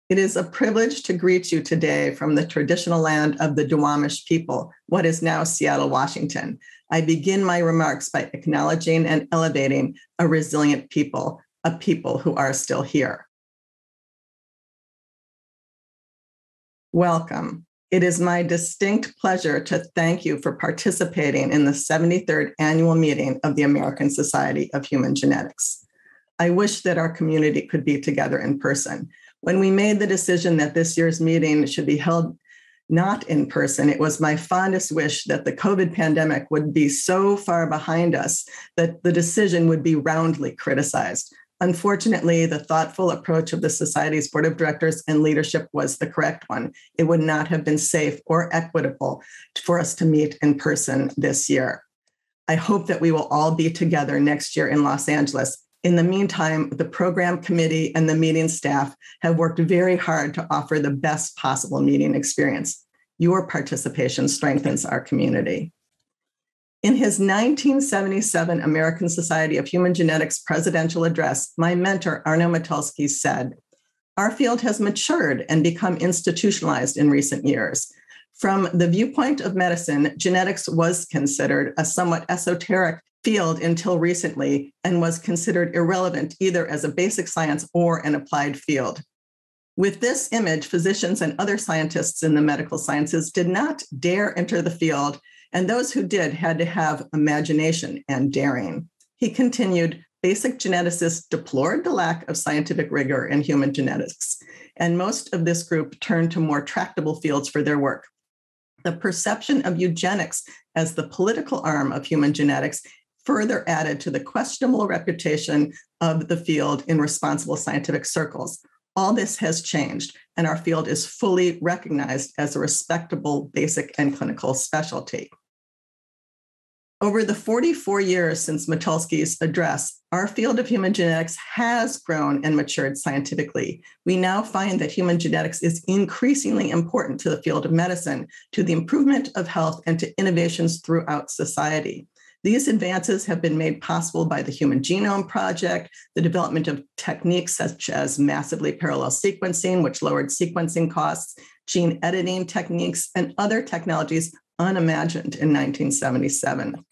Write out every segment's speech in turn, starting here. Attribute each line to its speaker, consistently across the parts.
Speaker 1: It is a privilege to greet you today from the traditional land of the Duwamish people, what is now Seattle, Washington. I begin my remarks by acknowledging and elevating a resilient people, a people who are still here. Welcome. It is my distinct pleasure to thank you for participating in the 73rd annual meeting of the American Society of Human Genetics. I wish that our community could be together in person. When we made the decision that this year's meeting should be held not in person, it was my fondest wish that the COVID pandemic would be so far behind us that the decision would be roundly criticized. Unfortunately, the thoughtful approach of the Society's board of directors and leadership was the correct one. It would not have been safe or equitable for us to meet in person this year. I hope that we will all be together next year in Los Angeles. In the meantime, the program committee and the meeting staff have worked very hard to offer the best possible meeting experience. Your participation strengthens our community. In his 1977 American Society of Human Genetics presidential address, my mentor, Arno Matulski, said, "Our field has matured and become institutionalized in recent years. From the viewpoint of medicine, genetics was considered a somewhat esoteric field until recently and was considered irrelevant either as a basic science or an applied field. With this image, physicians and other scientists in the medical sciences did not dare enter the field, and those who did had to have imagination and daring." He continued, "Basic geneticists deplored the lack of scientific rigor in human genetics, and most of this group turned to more tractable fields for their work. The perception of eugenics as the political arm of human genetics further added to the questionable reputation of the field in responsible scientific circles. All this has changed, and our field is fully recognized as a respectable basic and clinical specialty." Over the 44 years since Matulski's address, our field of human genetics has grown and matured scientifically. We now find that human genetics is increasingly important to the field of medicine, to the improvement of health, and to innovations throughout society. These advances have been made possible by the Human Genome Project, the development of techniques such as massively parallel sequencing, which lowered sequencing costs, gene editing techniques, and other technologies unimagined in 1977.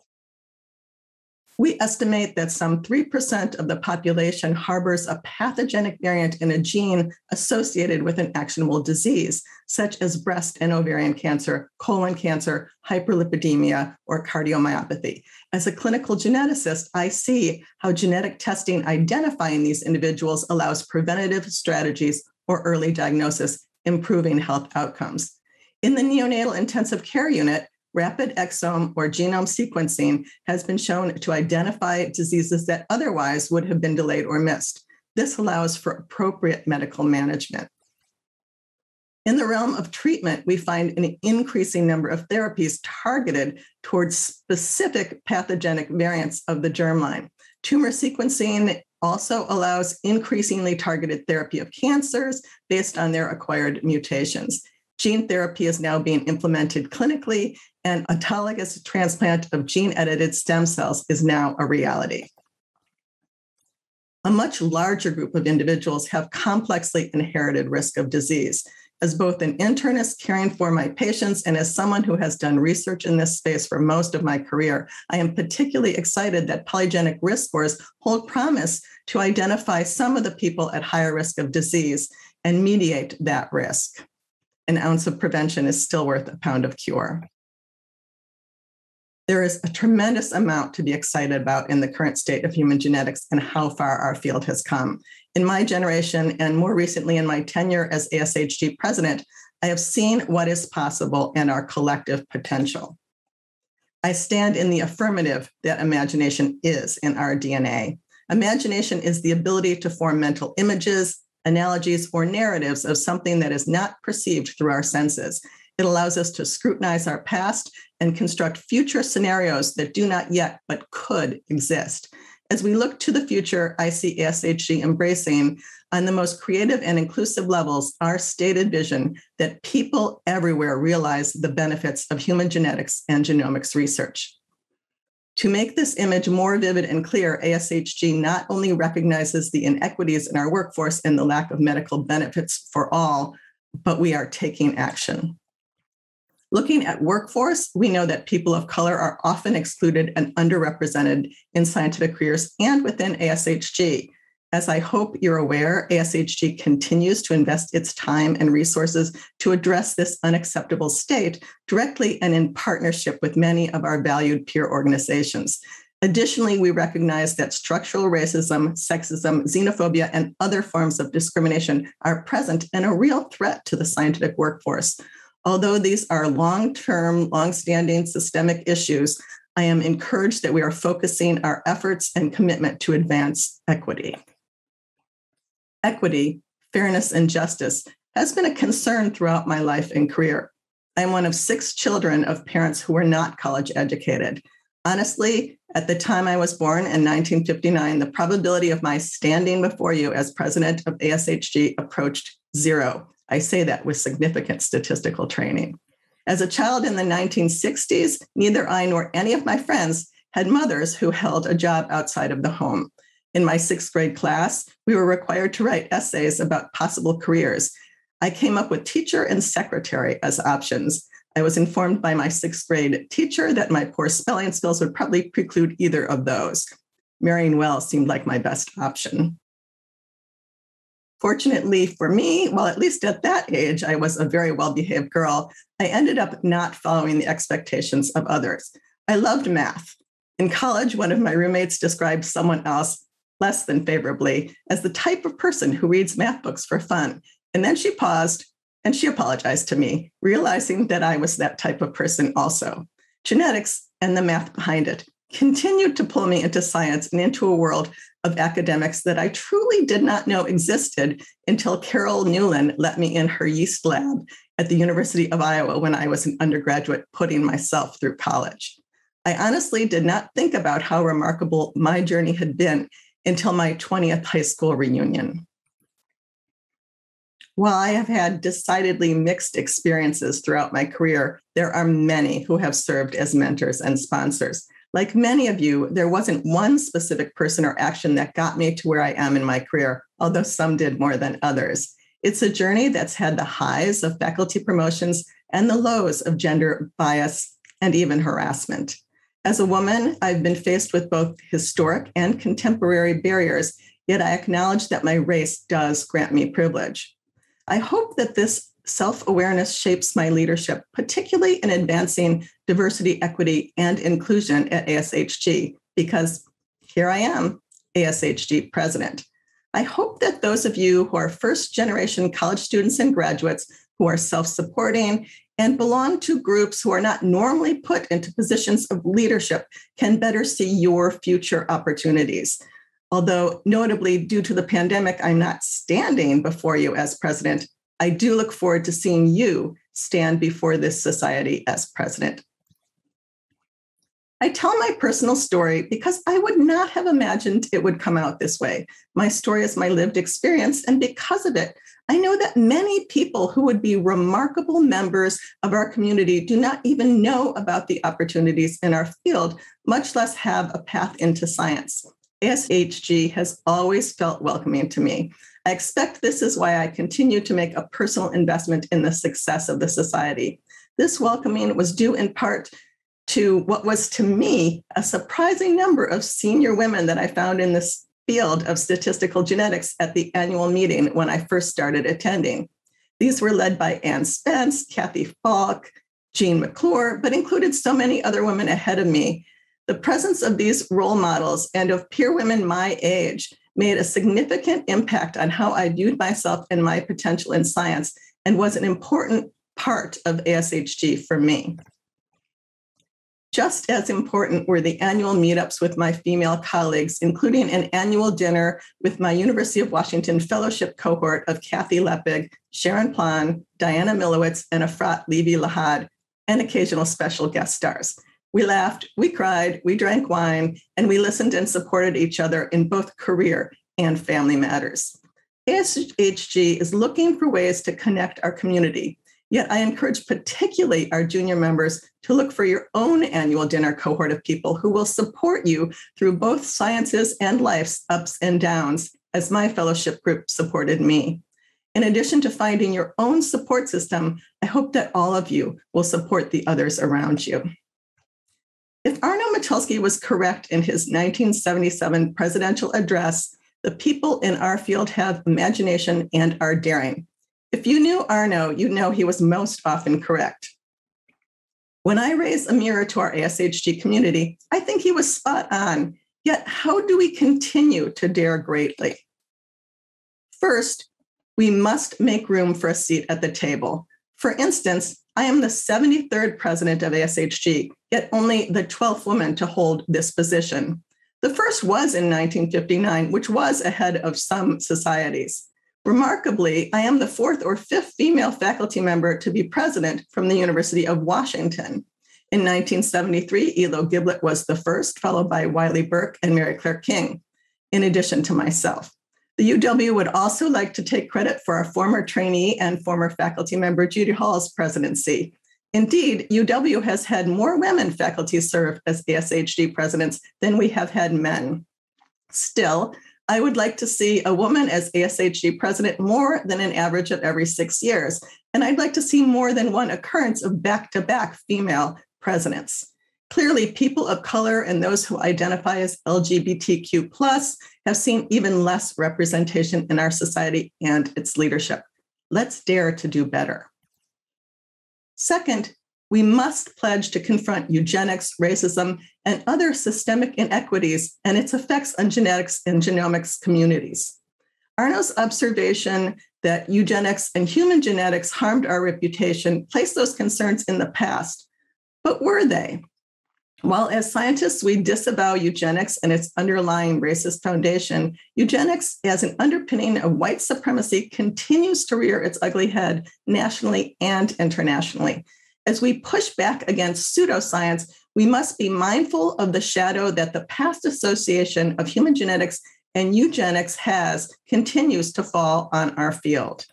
Speaker 1: We estimate that some 3% of the population harbors a pathogenic variant in a gene associated with an actionable disease, such as breast and ovarian cancer, colon cancer, hyperlipidemia, or cardiomyopathy. As a clinical geneticist, I see how genetic testing identifying these individuals allows preventative strategies or early diagnosis, improving health outcomes. In the neonatal intensive care unit, rapid exome or genome sequencing has been shown to identify diseases that otherwise would have been delayed or missed. This allows for appropriate medical management. In the realm of treatment, we find an increasing number of therapies targeted towards specific pathogenic variants of the germline. Tumor sequencing also allows increasingly targeted therapy of cancers based on their acquired mutations. Gene therapy is now being implemented clinically, and autologous transplant of gene-edited stem cells is now a reality. A much larger group of individuals have complexly inherited risk of disease. As both an internist caring for my patients and as someone who has done research in this space for most of my career, I am particularly excited that polygenic risk scores hold promise to identify some of the people at higher risk of disease and mediate that risk. An ounce of prevention is still worth a pound of cure. There is a tremendous amount to be excited about in the current state of human genetics and how far our field has come. In my generation, and more recently in my tenure as ASHG President, I have seen what is possible and our collective potential. I stand in the affirmative that imagination is in our DNA. Imagination is the ability to form mental images, analogies, or narratives of something that is not perceived through our senses. It allows us to scrutinize our past and construct future scenarios that do not yet but could exist. As we look to the future, I see ASHG embracing, on the most creative and inclusive levels, our stated vision that people everywhere realize the benefits of human genetics and genomics research. To make this image more vivid and clear, ASHG not only recognizes the inequities in our workforce and the lack of medical benefits for all, but we are taking action. Looking at workforce, we know that people of color are often excluded and underrepresented in scientific careers and within ASHG. As I hope you're aware, ASHG continues to invest its time and resources to address this unacceptable state directly and in partnership with many of our valued peer organizations. Additionally, we recognize that structural racism, sexism, xenophobia, and other forms of discrimination are present and a real threat to the scientific workforce. Although these are long-term, long-standing systemic issues, I am encouraged that we are focusing our efforts and commitment to advance equity. Equity, fairness, and justice has been a concern throughout my life and career. I'm one of 6 children of parents who were not college educated. Honestly, at the time I was born in 1959, the probability of my standing before you as president of ASHG approached 0. I say that with significant statistical training. As a child in the 1960s, neither I nor any of my friends had mothers who held a job outside of the home. In my 6th grade class, we were required to write essays about possible careers. I came up with teacher and secretary as options. I was informed by my 6th grade teacher that my poor spelling skills would probably preclude either of those. Marrying well seemed like my best option. Fortunately for me, well, at least at that age, I was a very well-behaved girl. I ended up not following the expectations of others. I loved math. In college, one of my roommates described someone else less than favorably as the type of person who reads math books for fun. And then she paused and she apologized to me, realizing that I was that type of person also. Genetics and the math behind it continued to pull me into science and into a world of academics that I truly did not know existed until Carol Newland let me in her yeast lab at the University of Iowa when I was an undergraduate putting myself through college. I honestly did not think about how remarkable my journey had been until my 20th high school reunion. While I have had decidedly mixed experiences throughout my career, there are many who have served as mentors and sponsors. Like many of you, there wasn't one specific person or action that got me to where I am in my career, although some did more than others. It's a journey that's had the highs of faculty promotions and the lows of gender bias and even harassment. As a woman, I've been faced with both historic and contemporary barriers, yet I acknowledge that my race does grant me privilege. I hope that this self-awareness shapes my leadership, particularly in advancing diversity, equity, and inclusion at ASHG, because here I am, ASHG President. I hope that those of you who are first-generation college students and graduates who are self-supporting and belong to groups who are not normally put into positions of leadership can better see your future opportunities. Although notably due to the pandemic, I'm not standing before you as president, I do look forward to seeing you stand before this society as president. I tell my personal story because I would not have imagined it would come out this way. My story is my lived experience, and because of it, I know that many people who would be remarkable members of our community do not even know about the opportunities in our field, much less have a path into science. ASHG has always felt welcoming to me. I expect this is why I continue to make a personal investment in the success of the society. This welcoming was due in part to what was to me a surprising number of senior women that I found in this field of statistical genetics at the annual meeting when I first started attending. These were led by Ann Spence, Kathy Falk, Jean McClure, but included so many other women ahead of me. The presence of these role models and of peer women my age made a significant impact on how I viewed myself and my potential in science, and was an important part of ASHG for me. Just as important were the annual meetups with my female colleagues, including an annual dinner with my University of Washington fellowship cohort of Kathy Lepig, Sharon Plan, Diana Milowitz, and Efrat Levy-Lahad, and occasional special guest stars. We laughed, we cried, we drank wine, and we listened and supported each other in both career and family matters. ASHG is looking for ways to connect our community. Yet I encourage particularly our junior members to look for your own annual dinner cohort of people who will support you through both sciences and life's ups and downs, as my fellowship group supported me. In addition to finding your own support system, I hope that all of you will support the others around you. If Arno Michalski was correct in his 1977 presidential address, the people in our field have imagination and are daring. If you knew Arno, you'd know he was most often correct. When I raise a mirror to our ASHG community, I think he was spot on. Yet, how do we continue to dare greatly? First, we must make room for a seat at the table. For instance, I am the 73rd president of ASHG, yet only the 12th woman to hold this position. The first was in 1959, which was ahead of some societies. Remarkably, I am the 4th or 5th female faculty member to be president from the University of Washington. In 1973, Elo Giblett was the first, followed by Wiley Burke and Mary Claire King, in addition to myself. The UW would also like to take credit for our former trainee and former faculty member Judy Hall's presidency. Indeed, UW has had more women faculty serve as ASHG presidents than we have had men. Still, I would like to see a woman as ASHG president more than an average of every 6 years. And I'd like to see more than one occurrence of back-to-back female presidents. Clearly, people of color and those who identify as LGBTQ+ have seen even less representation in our society and its leadership. Let's dare to do better. Second, we must pledge to confront eugenics, racism, and other systemic inequities and its effects on genetics and genomics communities. Arno's observation that eugenics and human genetics harmed our reputation placed those concerns in the past. But were they? While as scientists, we disavow eugenics and its underlying racist foundation, eugenics as an underpinning of white supremacy continues to rear its ugly head nationally and internationally. As we push back against pseudoscience, we must be mindful of the shadow that the past association of human genetics and eugenics continues to fall on our field.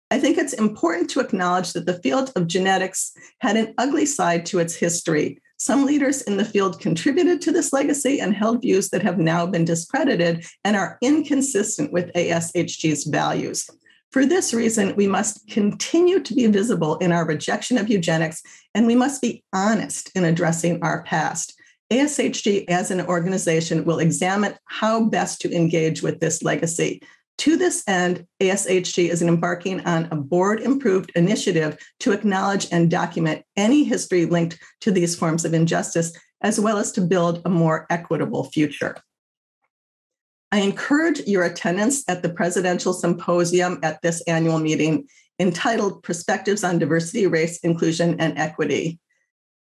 Speaker 1: I think it's important to acknowledge that the field of genetics had an ugly side to its history. Some leaders in the field contributed to this legacy and held views that have now been discredited and are inconsistent with ASHG's values. For this reason, we must continue to be visible in our rejection of eugenics, and we must be honest in addressing our past. ASHG as an organization will examine how best to engage with this legacy. To this end, ASHG is embarking on a board-improved initiative to acknowledge and document any history linked to these forms of injustice, as well as to build a more equitable future. I encourage your attendance at the Presidential Symposium at this annual meeting entitled Perspectives on Diversity, Race, Inclusion, and Equity.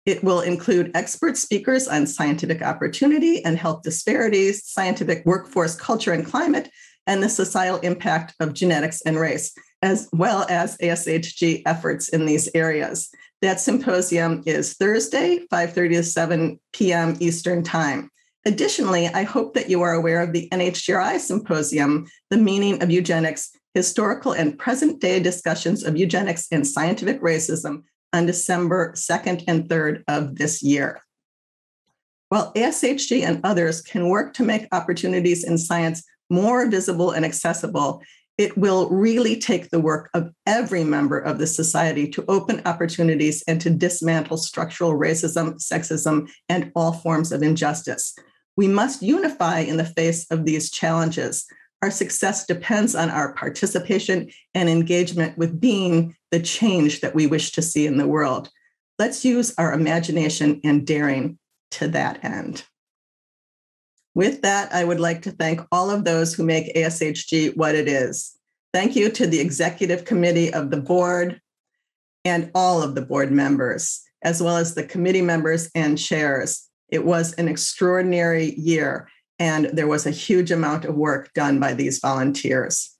Speaker 1: It will include expert speakers on scientific opportunity and health disparities, scientific workforce culture and climate, and the societal impact of genetics and race, as well as ASHG efforts in these areas. That symposium is Thursday, 5:30 to 7 p.m. Eastern Time. Additionally, I hope that you are aware of the NHGRI Symposium, The Meaning of Eugenics, Historical and Present-Day Discussions of Eugenics and Scientific Racism on December 2nd and 3rd of this year. While ASHG and others can work to make opportunities in science more visible and accessible, it will really take the work of every member of the society to open opportunities and to dismantle structural racism, sexism, and all forms of injustice. We must unify in the face of these challenges. Our success depends on our participation and engagement with being the change that we wish to see in the world. Let's use our imagination and daring to that end. With that, I would like to thank all of those who make ASHG what it is. Thank you to the executive committee of the board and all of the board members, as well as the committee members and chairs. It was an extraordinary year, and there was a huge amount of work done by these volunteers.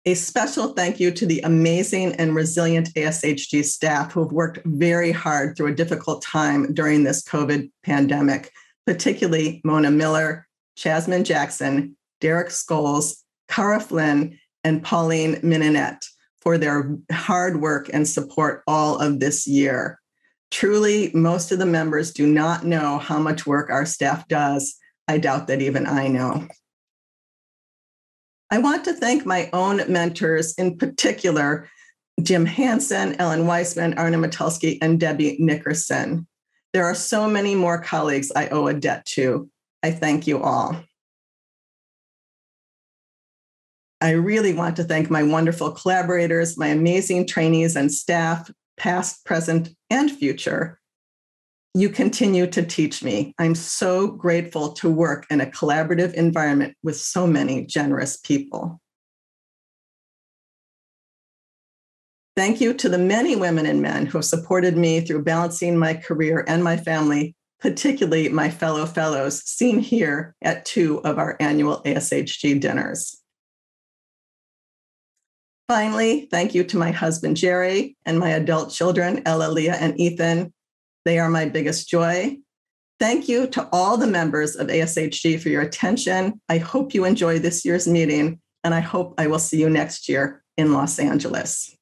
Speaker 1: A special thank you to the amazing and resilient ASHG staff who have worked very hard through a difficult time during this COVID pandemic, particularly Mona Miller, Chasmin Jackson, Derek Scholes, Cara Flynn, and Pauline Mininet for their hard work and support all of this year. Truly, most of the members do not know how much work our staff does. I doubt that even I know. I want to thank my own mentors, in particular, Jim Hansen, Ellen Weisman, Arna Metulsky, and Debbie Nickerson. There are so many more colleagues I owe a debt to. I thank you all. I really want to thank my wonderful collaborators, my amazing trainees and staff, past, present, and future. You continue to teach me. I'm so grateful to work in a collaborative environment with so many generous people. Thank you to the many women and men who have supported me through balancing my career and my family, particularly my fellow fellows seen here at 2 of our annual ASHG dinners. Finally, thank you to my husband, Jerry, and my adult children, Ella, Leah, and Ethan. They are my biggest joy. Thank you to all the members of ASHG for your attention. I hope you enjoy this year's meeting, and I hope I will see you next year in Los Angeles.